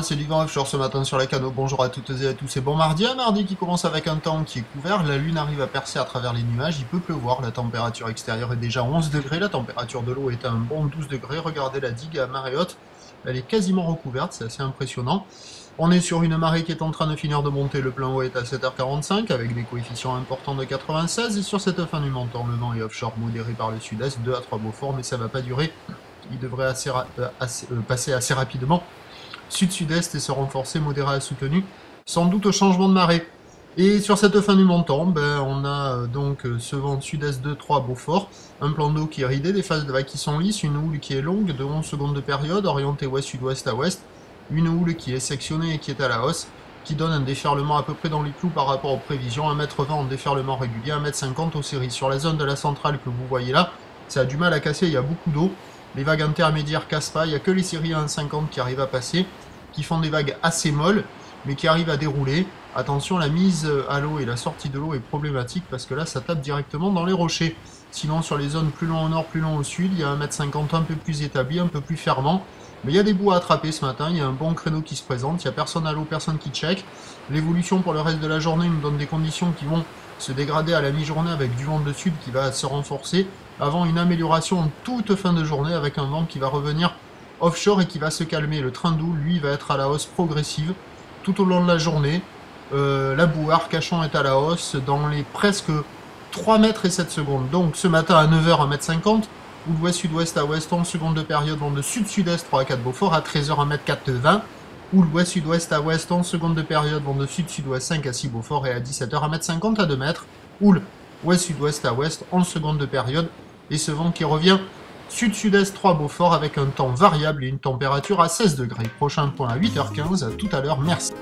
c'est du vent offshore ce matin sur la Cano. Bonjour à toutes et à tous, c'est bon mardi. Un mardi qui commence avec un temps qui est couvert. La lune arrive à percer à travers les nuages. Il peut pleuvoir. La température extérieure est déjà 11 degrés. La température de l'eau est à un bon 12 degrés. Regardez la digue à marée haute. Elle est quasiment recouverte. C'est assez impressionnant. On est sur une marée qui est en train de finir de monter. Le plein haut est à 7h45 avec des coefficients importants de 96. Et sur cette fin du montant, le vent est offshore modéré par le sud-est. 2 à 3 Beaufort, mais ça ne va pas durer. Il devrait passer assez rapidement. Sud-sud-est et se renforcer, modéré à soutenu, sans doute au changement de marée. Et sur cette fin du montant, on a donc ce vent sud-est de 3 Beaufort, un plan d'eau qui est ridé, des phases de vagues qui sont lisses, une houle qui est longue de 11 secondes de période, orientée ouest-sud-ouest à ouest, une houle qui est sectionnée et qui est à la hausse, qui donne un déferlement à peu près dans les clous par rapport aux prévisions, 1,20 m en déferlement régulier, 1,50 m aux séries. Sur la zone de la centrale que vous voyez là, ça a du mal à casser, il y a beaucoup d'eau. Les vagues intermédiaires cassent pas, il n'y a que les séries à 1,50 qui arrivent à passer, qui font des vagues assez molles, mais qui arrivent à dérouler. Attention, la mise à l'eau et la sortie de l'eau est problématique, parce que là, ça tape directement dans les rochers. Sinon, sur les zones plus loin au nord, plus loin au sud, il y a 1,50 m un peu plus établi, un peu plus fermant. Mais il y a des bouts à attraper ce matin, il y a un bon créneau qui se présente, il n'y a personne à l'eau, personne qui check. L'évolution pour le reste de la journée nous donne des conditions qui vont se dégrader à la mi-journée avec du vent de sud qui va se renforcer, avant une amélioration en toute fin de journée avec un vent qui va revenir offshore et qui va se calmer. Le train d'eau, lui, va être à la hausse progressive tout au long de la journée. La bouard, Cachon est à la hausse dans les presque 3 mètres et 7 secondes. Donc ce matin à 9h, 1,50 m, ou l'ouest sud-ouest à ouest, 11 secondes de période, vent de sud-sud-est 3 à 4 Beaufort, à 13h, 1,4 m, ou l'ouest sud-ouest à ouest, 11 secondes de période, vent de sud-sud-ouest 5 à 6 Beaufort, et à 17h, 1,50 m à 2 mètres, ou ouest sud-ouest à ouest, 11 secondes de période, et ce vent qui revient sud-sud-est 3 Beaufort avec un temps variable et une température à 16 degrés. Prochain point à 8h15, à tout à l'heure, merci.